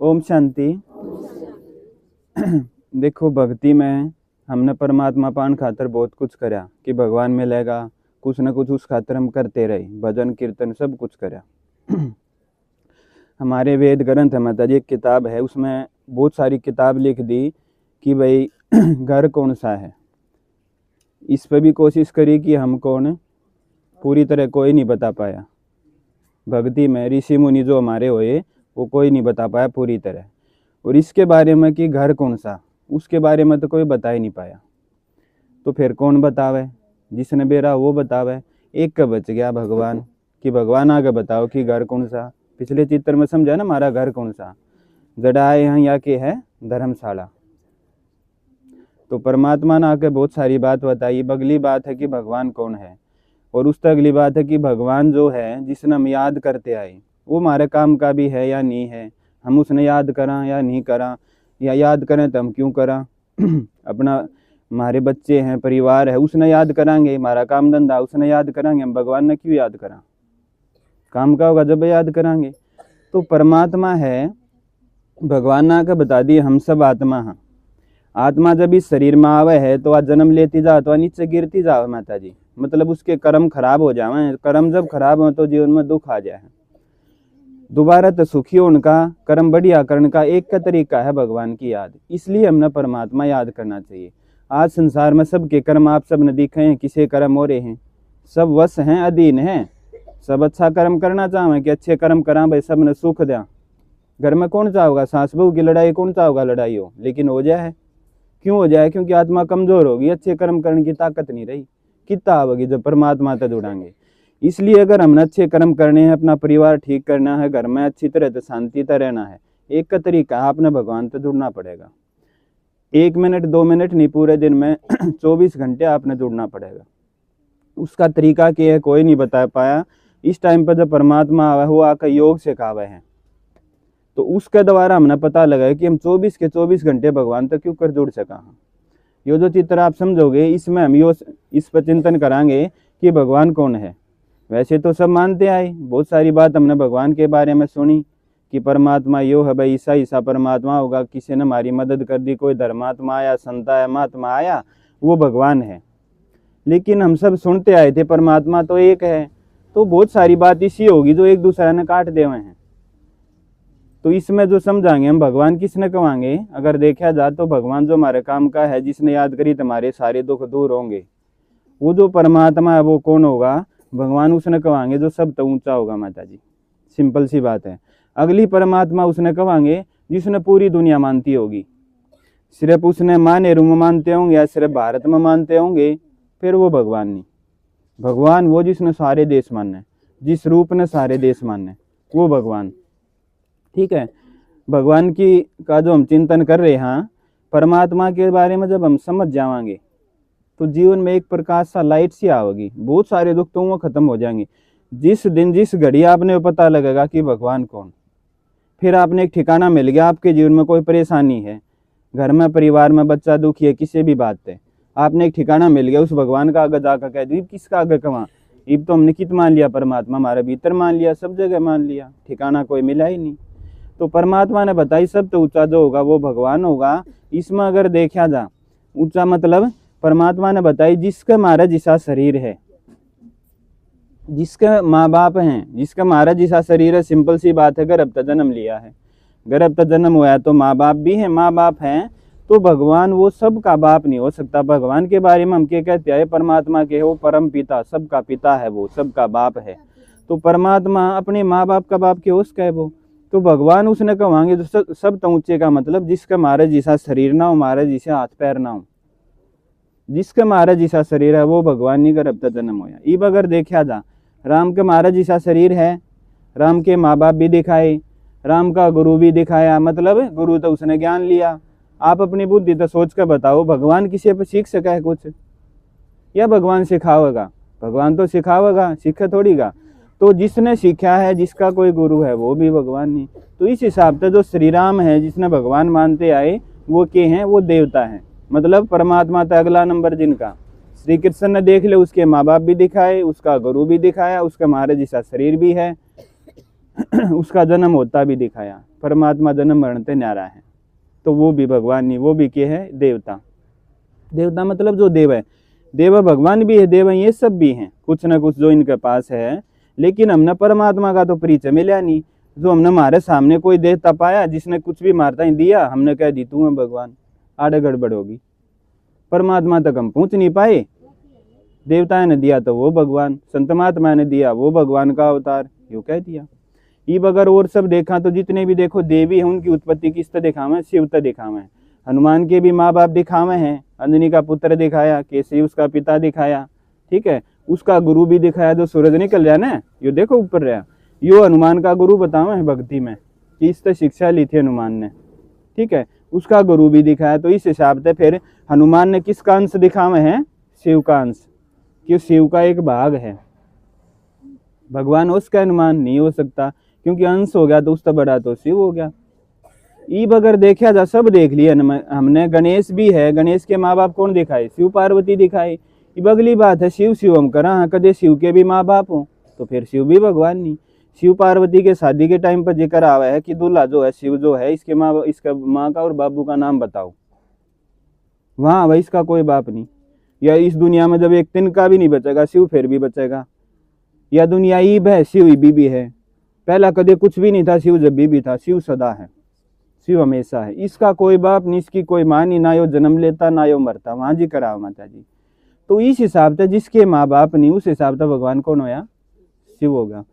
ओम शांति। देखो, भक्ति में हमने परमात्मा पान खातर बहुत कुछ करा कि भगवान मिलेगा, कुछ न कुछ उस खातर हम करते रहे, भजन कीर्तन सब कुछ करा। हमारे वेद ग्रंथ है माता जी, एक किताब है, उसमें बहुत सारी किताब लिख दी कि भाई घर कौन सा है। इस पे भी कोशिश करी कि हम कौन, पूरी तरह कोई नहीं बता पाया। भक्ति में ऋषि मुनि जो हमारे हुए वो कोई नहीं बता पाया पूरी तरह। और इसके बारे में कि घर कौन सा, उसके बारे में तो कोई बता ही नहीं पाया। तो फिर कौन बतावे? जिसने बेरा वो बतावे। एक का बच गया भगवान, कि भगवान आगे बताओ कि घर कौन सा। पिछले चित्र में समझा ना, हमारा घर कौन सा। जड़ाए यहाँ या के है धर्मशाला। तो परमात्मा ने आके बहुत सारी बात बताई। अगली बात है कि भगवान कौन है, और उस तक अगली बात है कि भगवान जो है जिसने हम याद करते आए वो हमारे काम का भी है या नहीं है। हम उसने याद करा या नहीं करा, या याद करें तो हम क्यों करा। अपना हमारे बच्चे हैं, परिवार है, उसने याद करांगे। हमारा काम धंधा उसने याद करांगे, हम भगवान ने क्यों याद करा। काम का होगा जब याद करांगे। तो परमात्मा है, भगवान ने आकर बता दिए हम सब आत्मा हैं। आत्मा जब इस शरीर में आवे है तो आज जन्म लेती जा तो नीचे गिरती जावे माता जी। मतलब उसके कर्म खराब हो जावे। कर्म जब खराब हो तो जीवन में दुख आ जाए। दोबारा तो सुखी होने का, कर्म बढ़िया करने का एक का तरीका है भगवान की याद। इसलिए हमने परमात्मा याद करना चाहिए। आज संसार में सबके कर्म आप सब ने दिखे हैं, किसे कर्म हो रहे हैं, सब वश हैं, अधीन हैं। सब अच्छा कर्म करना चाहे कि अच्छे कर्म करा भाई, सब ने सुख दिया। घर में कौन चाहोगा सास बहू की लड़ाई, कौन चाहोगा लड़ाई हो, लेकिन हो जाए। क्यों हो जाए? क्योंकि आत्मा कमजोर होगी, अच्छे कर्म करने की ताकत नहीं रही। कितना आवेगी जब परमात्मा तक जुड़ाएंगे। इसलिए अगर हमने अच्छे कर्म करने हैं, अपना परिवार ठीक करना है, घर में अच्छी तरह से शांति से रहना है, एक का तरीका आपने भगवान से जुड़ना पड़ेगा। 1 मिनट 2 मिनट नहीं, पूरे दिन में 24 घंटे आपने जुड़ना पड़ेगा। उसका तरीका क्या है कोई नहीं बता पाया। इस टाइम पर जब परमात्मा आवा है वो आकर योग सिखावे हैं, तो उसके द्वारा हमने पता लगा कि हम 24 के 24 घंटे भगवान तक क्यों कर जुड़ सका। ये जो चित्र आप समझोगे, इसमें हम इस पर चिंतन करांगे कि भगवान कौन है। वैसे तो सब मानते आए, बहुत सारी बात हमने भगवान के बारे में सुनी कि परमात्मा यो है भाई, ईसा परमात्मा होगा, किसी ने हमारी मदद कर दी, कोई धर्मात्मा आया, संत आया, महात्मा आया, वो भगवान है। लेकिन हम सब सुनते आए थे परमात्मा तो एक है। तो बहुत सारी बात इसी होगी जो एक दूसरे ने काट दे हुए हैं। तो इसमें जो समझाएंगे हम भगवान किसने कहेंगे, अगर देखा जाए तो भगवान जो हमारे काम का है, जिसने याद करी तो हमारे सारे दुख दूर होंगे। वो जो परमात्मा है वो कौन होगा? भगवान उसने कहेंगे जो सब तो ऊंचा होगा माता जी। सिंपल सी बात है। अगली परमात्मा उसने कहेंगे जिसने पूरी दुनिया मानती होगी। सिर्फ उसने माने रूम मानते होंगे या सिर्फ भारत में मानते होंगे, फिर वो भगवान नहीं। भगवान वो जिसने सारे देश माने, जिस रूप ने सारे देश माने, वो भगवान। ठीक है। भगवान की का जो हम चिंतन कर रहे हैं, परमात्मा के बारे में जब हम समझ जाएंगे तो जीवन में एक प्रकाश सा लाइट सी आवेगी। बहुत सारे दुख तो वो खत्म हो जाएंगे। जिस दिन जिस घड़ी आपने पता लगेगा कि भगवान कौन, फिर आपने एक ठिकाना मिल गया। आपके जीवन में कोई परेशानी है, घर में परिवार में बच्चा दुखी है, किसी भी बात है, आपने एक ठिकाना मिल गया। उस भगवान का आगे जाकर कह दी, किसका आगे कमा, इब तो हमने कित मान लिया, परमात्मा हमारे भीतर मान लिया, सब जगह मान लिया, ठिकाना कोई मिला ही नहीं। तो परमात्मा ने बताई सब तो ऊंचा जो होगा वो भगवान होगा। इसमें अगर देखा जा, ऊंचा मतलब परमात्मा ने बताई जिसका हमारा जैसा शरीर है, जिसके माँ बाप हैं, जिसका हमारा जैसा शरीर है। सिंपल सी बात है, गर्भ तक जन्म लिया है, गर्भ तक जन्म हुआ है तो माँ बाप भी हैं, माँ बाप हैं। तो भगवान वो सबका बाप नहीं हो सकता। भगवान के बारे में हम क्या कहते हैं, परमात्मा के वो परम पिता, सबका पिता है, वो सबका बाप है। तो परमात्मा अपने माँ बाप का बाप क्यों उसका है वो। तो भगवान उसने कहेंगे जो सब तो ऊंचे का मतलब जिसका हमारा जैसा शरीर ना हो, हमारे जैसे हाथ पैर ना हो, जिसका हमारा जैसा शरीर है वो भगवान नहीं गर्भ तक जन्म होया। इब अगर देखा जा, राम के हमारा जैसा शरीर है, राम के माँ बाप भी दिखाए, राम का गुरु भी दिखाया, मतलब गुरु तो उसने ज्ञान लिया। आप अपनी बुद्धि तो सोच कर बताओ, भगवान किसी पर सीख सका है कुछ, या भगवान सिखावेगा? भगवान तो सिखावेगा, सीखे थोड़ीगा। तो जिसने सीखा है, जिसका कोई गुरु है, वो भी भगवान नहीं। तो इस हिसाब से जो श्री राम है, जिसने भगवान मानते आए, वो के हैं, वो देवता हैं। मतलब परमात्मा तो अगला नंबर जिनका श्री कृष्ण ने देख ले, उसके माँ बाप भी दिखाए, उसका गुरु भी दिखाया, उसका हमारे जैसा शरीर भी है, उसका जन्म होता भी दिखाया। परमात्मा जन्म मरण ते न्यारा है, तो वो भी भगवान नहीं, वो भी क्या है, देवता। देवता मतलब जो देव है, देव भगवान भी है, देव ये सब भी हैं, कुछ ना कुछ जो इनके पास है। लेकिन हमने परमात्मा का तो परिचय मिला नहीं। जो हमने हमारे सामने कोई देवता पाया जिसने कुछ भी मारता ही दिया, हमने कह दी तू है भगवान, आड़े गड़बड़ होगी। परमात्मा तक हम पहुंच नहीं पाए। देवता ने दिया तो वो भगवान, संत महात्मा ने दिया वो भगवान का अवतार, यूं कह दिया। ईब अगर और सब देखा तो जितने भी देखो देवी है उनकी उत्पत्ति किस तरह दिखावे, शिव तरह दिखावे। हनुमान के भी माँ बाप दिखावे हैं, अंजनी का पुत्र दिखाया, केसरी उसका पिता दिखाया, ठीक है, उसका गुरु भी दिखाया जो सूरज निकल जाए ना, यो देखो ऊपर रहा, यो हनुमान का गुरु बतावे है भक्ति में, कि इस तरह शिक्षा ली थी हनुमान ने, ठीक है, उसका गुरु भी दिखाया। तो इस हिसाब से फिर हनुमान ने किसका अंश दिखावे हैं, शिव का अंश, कि शिव का एक भाग है। भगवान उसका हनुमान नहीं हो सकता, क्योंकि अंश हो गया तो उससे बड़ा तो शिव हो गया। ईब अगर देखा जा, सब देख लिया हमने, गणेश भी है, गणेश के माँ बाप कौन दिखाए, शिव पार्वती दिखाए। ईब अगली बात है शिव शिव हम करा, कदे शिव के भी माँ बाप हो तो फिर शिव भी भगवान नहीं। शिव पार्वती के शादी के टाइम पर जिक्र आवा है कि दूल्हा जो है शिव जो है, इसके माँ, इसका माँ का और बाबू का नाम बताओ, वहां भाई इसका कोई बाप नहीं। या इस दुनिया में जब एक तिनका भी नहीं बचेगा, शिव फिर भी बचेगा। या दुनिया ईब है, शिव ईबी भी है। पहला कदे कुछ भी नहीं था, शिव जब भी था, शिव सदा है, शिव हमेशा है। इसका कोई बाप नहीं, इसकी कोई माँ नहीं, ना यो जन्म लेता ना यो मरता, वहां जी कराओ माता जी। तो इस हिसाब से जिसके माँ बाप नहीं, उस हिसाब से भगवान कौन होया, शिव होगा।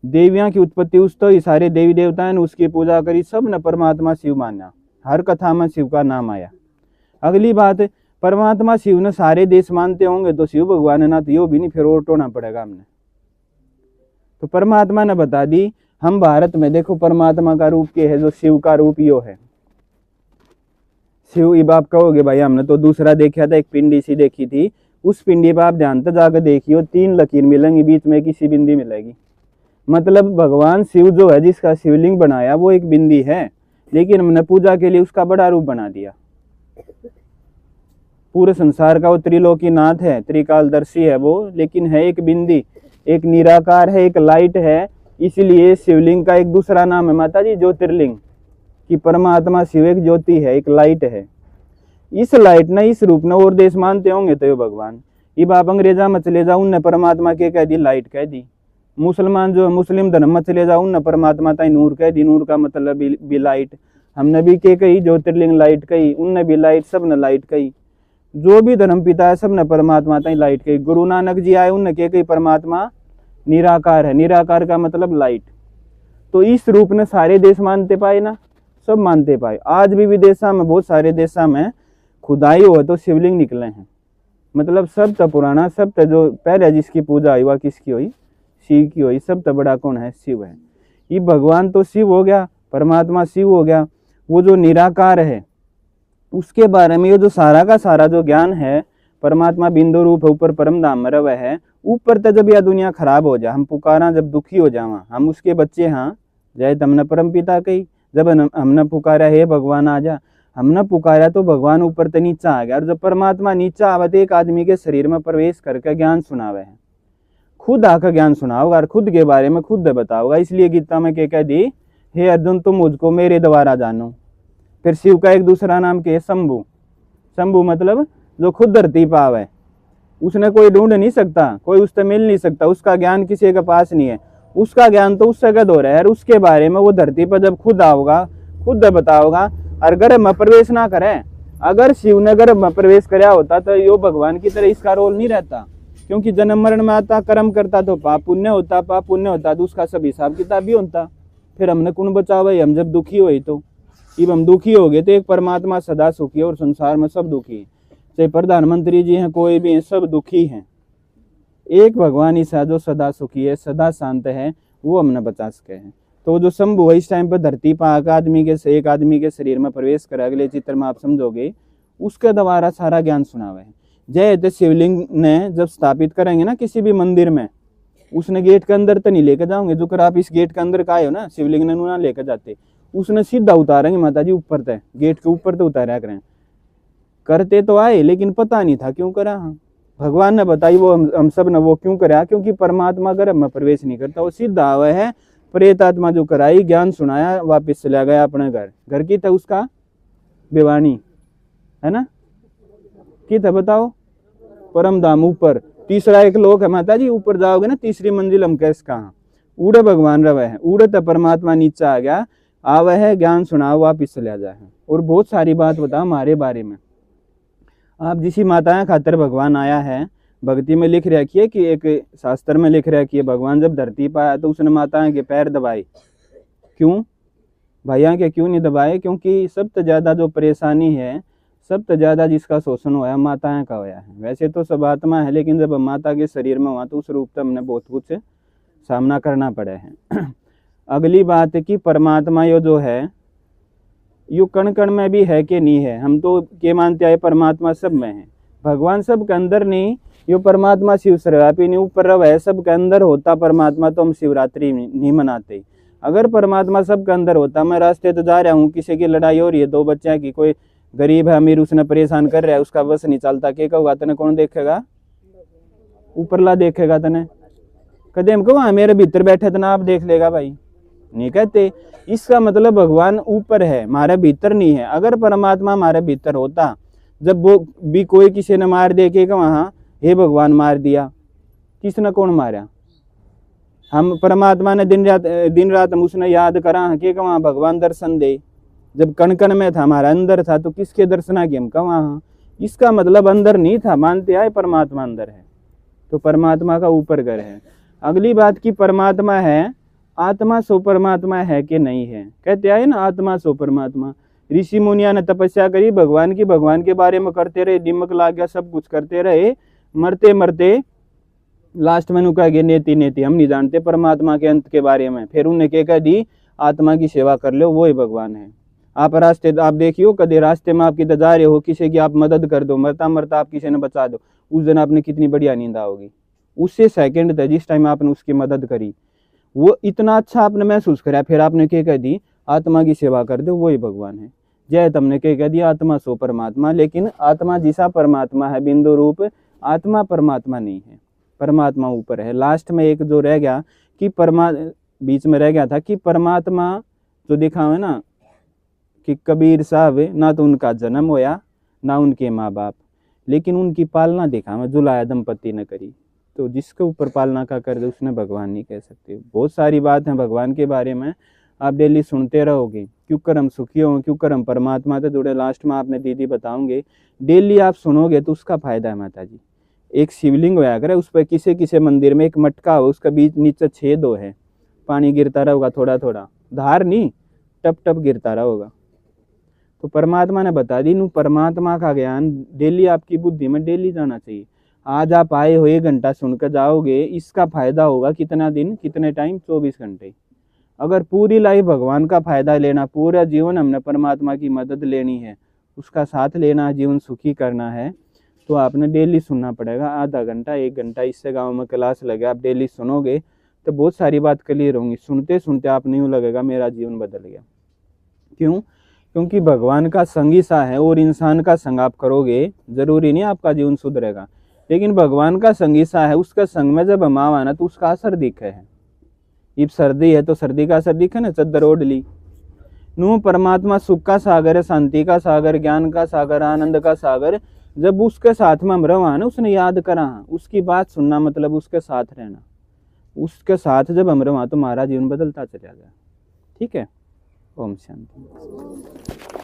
देवियां की उत्पत्ति उस तो सारे देवी देवता ने उसकी पूजा करी, सब ने परमात्मा शिव माना, हर कथा में शिव का नाम आया। अगली बात, परमात्मा शिव ने सारे देश मानते होंगे तो शिव भगवान है ना, तो यो भी नहीं, फिर और टोना पड़ेगा हमने। तो परमात्मा ने बता दी, हम भारत में देखो परमात्मा का रूप क्या है, जो शिव का रूप यो है। शिव इब आप कहोगे भाई हमने तो दूसरा देखा था, एक पिंडी सी देखी थी, उस पिंडी पर आप ध्यान से जाकर देखियो, 3 लकीर मिलेंगी, बीच में किसी बिंदी मिलेगी। मतलब भगवान शिव जो है, जिसका शिवलिंग बनाया वो एक बिंदी है, लेकिन हमने पूजा के लिए उसका बड़ा रूप बना दिया। पूरे संसार का वो त्रिलोकीनाथ है, त्रिकालदर्शी है वो, लेकिन है एक बिंदी, एक निराकार है, एक लाइट है। इसलिए शिवलिंग का एक दूसरा नाम है माता जी ज्योतिर्लिंग, कि परमात्मा शिव एक ज्योति है, एक लाइट है। इस लाइट ने, इस रूप ने और देश मानते होंगे तो ये भगवान। ये बाप अंग्रेजा में चले जाओ, उनने परमात्मा के कह दी, लाइट कह दी। मुसलमान जो मुस्लिम धर्म में चले जाओ, उनने परमात्मा ताई नूर कह दी, नूर का मतलब भी लाइट। हमने भी के कही ज्योतिर्लिंग लाइट कही, उनने भी लाइट, सब ने लाइट कही। जो भी धर्म पिता है सब ने परमात्मा ताई लाइट कही। गुरु नानक जी आए, उनने के कही परमात्मा निराकार है, निराकार का मतलब लाइट। तो इस रूप ने सारे देश मानते पाए ना, सब मानते पाए। आज भी विदेशा में, बहुत सारे देशा में खुदाई हो तो शिवलिंग निकले हैं। मतलब सब तो पुराना, सब तो जो पहले जिसकी पूजा हुई वह किसकी हुई, शिव की हुई। सब तो बड़ा कौन है, शिव है। ये भगवान तो शिव हो गया, परमात्मा शिव हो गया। वो जो निराकार है उसके बारे में ये जो सारा का सारा जो ज्ञान है, परमात्मा बिंदु रूप है, ऊपर परम धाम में रवे है। ऊपर तक जब यह दुनिया खराब हो जाए, हम पुकारा जब दुखी हो जावा, हम उसके बच्चे, हाँ जय तमने परम पिता कही। जब हमने पुकारा हे भगवान आ जा, हमने पुकारा तो भगवान ऊपर से नीचा आ गया। और जब परमात्मा नीचा आवे तो एक आदमी के शरीर में प्रवेश करके ज्ञान सुनावे है, खुद आकर ज्ञान सुनाओगा और खुद के बारे में खुद बताओगा। इसलिए गीता में क्या कह दी, हे अर्जुन तुम मुझको मेरे द्वारा जानो। फिर शिव का एक दूसरा नाम क्या है, शंभु। शंभु मतलब जो खुद धरती पावे, उसने कोई ढूंढ नहीं सकता, कोई उससे मिल नहीं सकता, उसका ज्ञान किसी के पास नहीं है। उसका ज्ञान तो उससे गद हो रहा है, उसके बारे में वो धरती पर जब खुद आओगा, खुद बताओगा। और गर्भ में प्रवेश ना करे, अगर शिव ने गर्भ में प्रवेश कराया होता तो यो भगवान की तरह इसका रोल नहीं रहता। क्योंकि जन्म मरण में आता, कर्म करता तो पाप पुण्य होता, पाप पुण्य होता तो उसका सब हिसाब किताब भी होता। फिर हमने कौन बचा भाई, हम जब दुखी हुई तो जब हम दुखी हो गए तो एक परमात्मा सदा सुखी है और संसार में सब दुखी है। चाहे प्रधानमंत्री जी हैं, कोई भी हैं, सब दुखी हैं। एक भगवान ईसा जो सदा सुखी है, सदा शांत है, वो हमने बचा सके हैं। तो जो शंभु है इस टाइम पर धरती पर आदमी के एक आदमी के शरीर में प्रवेश करे, अगले चित्र में आप समझोगे, उसके द्वारा सारा ज्ञान सुनावे है। जय शिवलिंग ने जब स्थापित करेंगे ना किसी भी मंदिर में, उसने गेट के अंदर तो नहीं लेकर जाओगे, जो कर आप इस गेट के अंदर का आए हो ना, शिवलिंग ने ना लेकर जाते, उसने सीधा उतारेंगे माता जी ऊपर तक, गेट के ऊपर तो उतारा करें। करते तो आए लेकिन पता नहीं था क्यों करा। भगवान ने बताई वो हम सब ने वो क्यों करा, क्योंकि परमात्मा गर्भ में प्रवेश नहीं करता, वो सीधा आवे है प्रेत आत्मा जो कराई, ज्ञान सुनाया, वापस चला गया अपने घर। घर की था उसका भिवानी, है ना, की था बताओ, परम धाम ऊपर। तीसरा एक लोक है माता जी, ऊपर जाओगे ना तीसरी मंजिल हम कैसे कहाँ, उड़े भगवान रवे है, उड़े तो परमात्मा नीचे आ गया, आवे है, ज्ञान सुनाओ, वापिस चला जाए। और बहुत सारी बात बताओ हमारे बारे में। आप जिसी माताएं खातर भगवान आया है, भक्ति में लिख रखी है कि एक शास्त्र में लिख रखी है, भगवान जब धरती पर आया तो उसने माताएं के पैर दबाए। क्यों भैया के क्यों नहीं दबाए? क्योंकि सबसे ज्यादा जो परेशानी है, सबसे ज्यादा जिसका शोषण हुआ है, माताएं का हुआ है। वैसे तो सब आत्मा है, लेकिन जब हम माता के शरीर में हुआ तो उस रूप से हमने बहुत कुछ सामना करना पड़ा है। अगली बात है कि परमात्मा यो जो है, यो कण कण में भी है कि नहीं है? हम तो के मानते आए परमात्मा सब में है, भगवान सब के अंदर नहीं। यो परमात्मा शिव सर्वव्यापी नहीं, ऊपर रव है, सब के अंदर होता परमात्मा तो हम शिवरात्रि नहीं मनाते। अगर परमात्मा सब के अंदर होता, मैं रास्ते तो जा रहा हूँ, किसी की लड़ाई हो रही है, दो बच्चे की, कोई गरीब है अमीर उसने परेशान कर रहा है, उसका बस नहीं चलता, क्या कहूँगा तने? कौन देखेगा? ऊपरला देखेगा तने। कदम कहो मेरे भीतर बैठे तना आप देख लेगा भाई, नहीं कहते। इसका मतलब भगवान ऊपर है, हमारे भीतर नहीं है। अगर परमात्मा हमारे भीतर होता, जब वो भी कोई किसी ने मार दे के वहाँ हे भगवान मार दिया, किसने कौन मारा? हम परमात्मा ने दिन रात हम उसने याद करा कि वहाँ भगवान दर्शन दे। जब कण कण में था, हमारा अंदर था, तो किसके दर्शना की हम वहाँ? इसका मतलब अंदर नहीं था, मानते आए परमात्मा अंदर है, तो परमात्मा का ऊपर घर है। अगली बात की परमात्मा है, आत्मा सो परमात्मा है कि नहीं है? कहते आए ना आत्मा सो परमात्मा। ऋषि मुनिया ने तपस्या करी भगवान की, भगवान के बारे में करते रहे, दिमक लाग गया, सब कुछ करते रहे, मरते मरते लास्ट में कह गए नेति नेति, हम नहीं जानते परमात्मा के अंत के बारे में। फिर उन्हें क्या कह दी, आत्मा की सेवा कर लो, वो ही भगवान है। आप रास्ते आप देखियो, कदे रास्ते में आप किधर जा रहे हो, किसी की आप मदद कर दो, मरता मरता आप किसी ने बचा दो, उस दिन आपने कितनी बढ़िया नींद आओगी। उससे सेकंड था जिस टाइम आपने उसकी मदद करी, वो इतना अच्छा आपने महसूस करा, फिर आपने क्या कह दी, आत्मा की सेवा कर दो, वही भगवान है। जय तुमने क्या कह दिया, आत्मा सो परमात्मा। लेकिन आत्मा जिसा परमात्मा है बिंदु रूप, आत्मा परमात्मा नहीं है, परमात्मा ऊपर है। लास्ट में एक जो रह गया कि बीच में रह गया था कि परमात्मा जो दिखा है ना, कि कबीर साहब ना तो उनका जन्म होया ना उनके माँ बाप, लेकिन उनकी पालना देखा मैं जुलाया दंपति ने करी। तो जिसके ऊपर पालना का कर दे उसने भगवान नहीं कह सकते। बहुत सारी बात है भगवान के बारे में, आप डेली सुनते रहोगे, क्यों कर हम सुखी हों, क्यों कर हम परमात्मा से जुड़े। लास्ट में आपने दीदी बताऊंगे, डेली आप सुनोगे तो उसका फायदा है माता जी। एक शिवलिंग होया करे, उस पर किसी किसी मंदिर में एक मटका हो, उसका बीच नीचे छेद हो है, पानी गिरता रहेगा थोड़ा थोड़ा, धार नहीं टप टप गिरता रहेगा। तो परमात्मा ने बता दी, नू परमात्मा का ज्ञान डेली आपकी बुद्धि में डेली जाना चाहिए। आज आप आए हो 1 घंटा सुनकर जाओगे, इसका फायदा होगा कितना दिन, कितने टाइम, 24 घंटे। अगर पूरी लाइफ भगवान का फायदा लेना, पूरा जीवन हमने परमात्मा की मदद लेनी है, उसका साथ लेना है, जीवन सुखी करना है, तो आपने डेली सुनना पड़ेगा। आधा घंटा 1 घंटा, इससे गाँव में क्लास लगे, आप डेली सुनोगे तो बहुत सारी बात क्लियर होंगी। सुनते सुनते आप नहीं लगेगा मेरा जीवन बदल गया। क्यों? क्योंकि भगवान का संग ही सा है, और इंसान का संग आप करोगे, जरूरी नहीं आपका जीवन सुधरेगा, लेकिन भगवान का संग ही सा है, उसका संग में जब हम आवा ना तो उसका असर दिखे है। अब सर्दी है तो सर्दी का असर दिखे ना, चद्दर ओढ़ ली। नू परमात्मा सुख का सागर है, शांति का सागर, ज्ञान का सागर, आनंद का सागर। जब उसके साथ में हम रहा ना, उसने याद करा, उसकी बात सुनना मतलब उसके साथ रहना, उसके साथ जब हम रहा तो हमारा जीवन बदलता चला गया। ठीक है, ओम शांति।